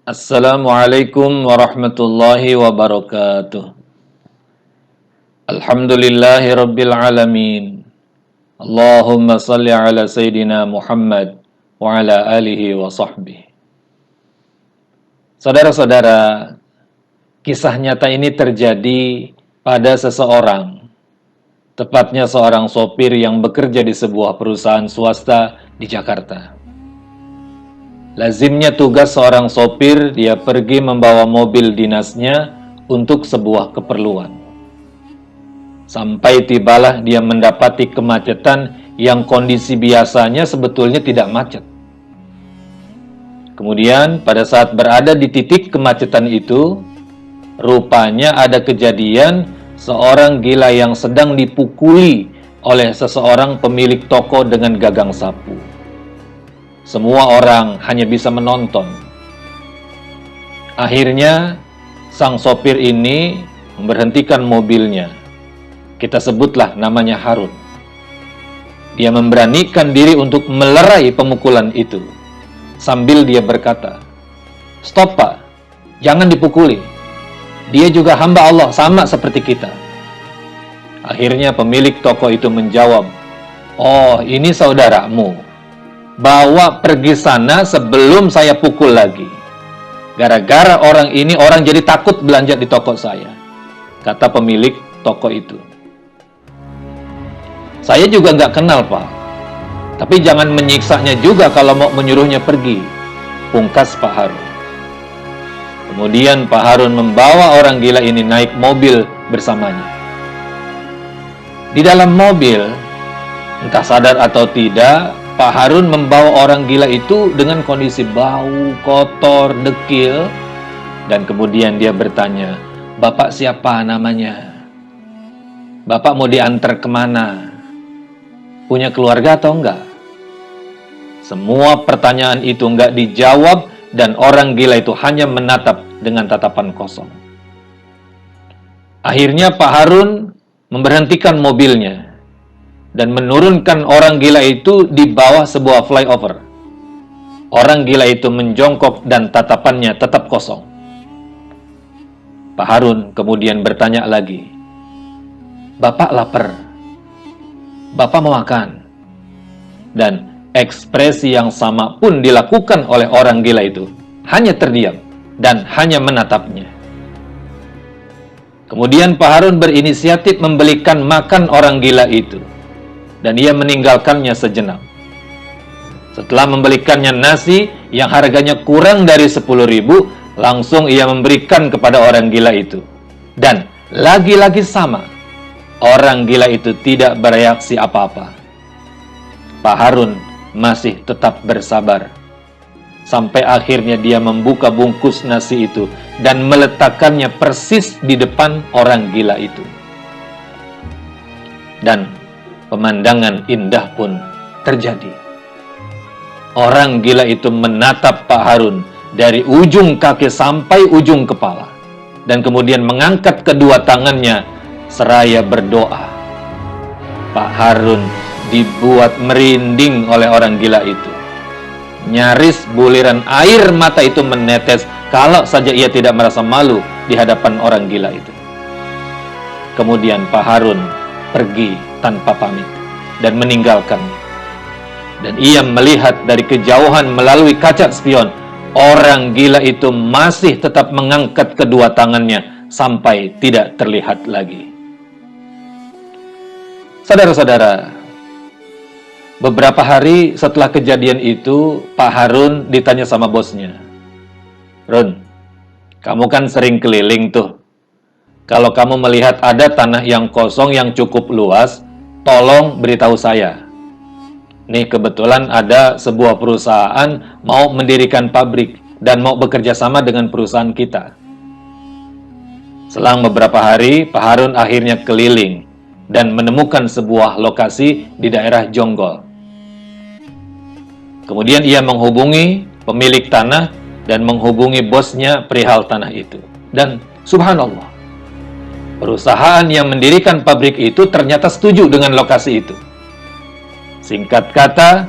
Assalamualaikum warahmatullahi wabarakatuh. Alhamdulillahi rabbil alamin. Allahumma salli ala Sayyidina Muhammad wa ala alihi wa sahbihi. Saudara-saudara, kisah nyata ini terjadi pada seseorang, tepatnya seorang sopir yang bekerja di sebuah perusahaan swasta di Jakarta. Lazimnya tugas seorang sopir, dia pergi membawa mobil dinasnya untuk sebuah keperluan. Sampai tibalah dia mendapati kemacetan yang kondisi biasanya sebetulnya tidak macet. Kemudian pada saat berada di titik kemacetan itu, rupanya ada kejadian seorang gila yang sedang dipukuli oleh seseorang pemilik toko dengan gagang sapu. Semua orang hanya bisa menonton. Akhirnya, sang sopir ini memberhentikan mobilnya. Kita sebutlah namanya Harun. Dia memberanikan diri untuk melerai pemukulan itu. Sambil dia berkata, "Stop Pak, jangan dipukuli. Dia juga hamba Allah, sama seperti kita." Akhirnya pemilik toko itu menjawab, "Oh, ini saudaramu. Bawa pergi sana sebelum saya pukul lagi. Gara-gara orang ini, orang jadi takut belanja di toko saya," kata pemilik toko itu. "Saya juga nggak kenal Pak, tapi jangan menyiksanya juga kalau mau menyuruhnya pergi," pungkas Pak Harun. Kemudian Pak Harun membawa orang gila ini naik mobil bersamanya. Di dalam mobil, entah sadar atau tidak, Pak Harun membawa orang gila itu dengan kondisi bau, kotor, dekil, dan kemudian dia bertanya, "Bapak siapa namanya? Bapak mau diantar kemana? Punya keluarga atau enggak?" Semua pertanyaan itu enggak dijawab dan orang gila itu hanya menatap dengan tatapan kosong. Akhirnya Pak Harun memberhentikan mobilnya dan menurunkan orang gila itu di bawah sebuah flyover. Orang gila itu menjongkok dan tatapannya tetap kosong. Pak Harun kemudian bertanya lagi, "Bapak lapar? Bapak mau makan?" Dan ekspresi yang sama pun dilakukan oleh orang gila itu. Hanya terdiam dan hanya menatapnya. Kemudian Pak Harun berinisiatif membelikan makan orang gila itu. Dan ia meninggalkannya sejenak. Setelah membelikannya nasi yang harganya kurang dari 10.000, langsung ia memberikan kepada orang gila itu. Dan lagi-lagi sama, orang gila itu tidak bereaksi apa-apa. Pak Harun masih tetap bersabar. Sampai akhirnya dia membuka bungkus nasi itu dan meletakkannya persis di depan orang gila itu. Dan pemandangan indah pun terjadi. Orang gila itu menatap Pak Harun dari ujung kaki sampai ujung kepala. Dan kemudian mengangkat kedua tangannya seraya berdoa. Pak Harun dibuat merinding oleh orang gila itu. Nyaris buliran air mata itu menetes kalau saja ia tidak merasa malu di hadapan orang gila itu. Kemudian Pak Harun pergi tanpa pamit dan meninggalkannya. Dan ia melihat dari kejauhan melalui kaca spion, orang gila itu masih tetap mengangkat kedua tangannya sampai tidak terlihat lagi. Saudara-saudara, beberapa hari setelah kejadian itu, Pak Harun ditanya sama bosnya, "Run, kamu kan sering keliling tuh. Kalau kamu melihat ada tanah yang kosong yang cukup luas, tolong beritahu saya. Nih kebetulan ada sebuah perusahaan mau mendirikan pabrik dan mau bekerja sama dengan perusahaan kita." Selang beberapa hari, Pak Harun akhirnya keliling dan menemukan sebuah lokasi di daerah Jonggol. Kemudian ia menghubungi pemilik tanah dan menghubungi bosnya perihal tanah itu. Dan subhanallah, perusahaan yang mendirikan pabrik itu ternyata setuju dengan lokasi itu. Singkat kata,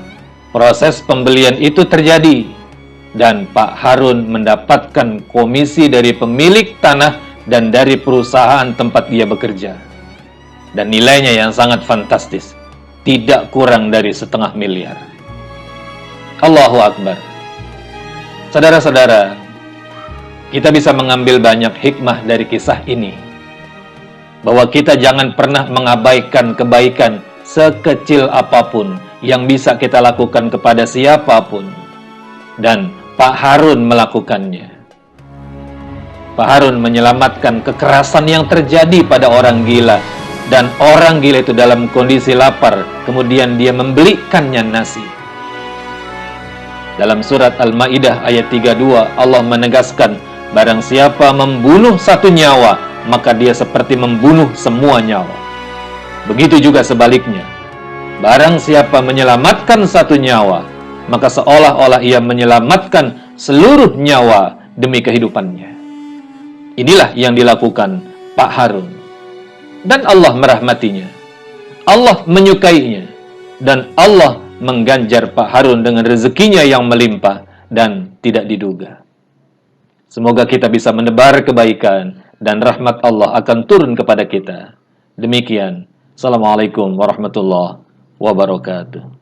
proses pembelian itu terjadi dan Pak Harun mendapatkan komisi dari pemilik tanah dan dari perusahaan tempat dia bekerja. Dan nilainya yang sangat fantastis, tidak kurang dari 1,5 miliar. Allahu Akbar. Saudara-saudara, kita bisa mengambil banyak hikmah dari kisah ini, bahwa kita jangan pernah mengabaikan kebaikan sekecil apapun yang bisa kita lakukan kepada siapapun. Dan Pak Harun melakukannya. Pak Harun menyelamatkan kekerasan yang terjadi pada orang gila. Dan orang gila itu dalam kondisi lapar, kemudian dia membelikannya nasi. Dalam surat Al-Maidah ayat 32, Allah menegaskan, barang siapa membunuh satu nyawa, maka dia seperti membunuh semua nyawa. Begitu juga sebaliknya, barang siapa menyelamatkan satu nyawa, maka seolah-olah ia menyelamatkan seluruh nyawa demi kehidupannya. Inilah yang dilakukan Pak Harun. Dan Allah merahmatinya, Allah menyukainya, dan Allah mengganjar Pak Harun dengan rezekinya yang melimpah dan tidak diduga. Semoga kita bisa menebar kebaikan dan rahmat Allah akan turun kepada kita. Demikian. Assalamualaikum warahmatullahi wabarakatuh.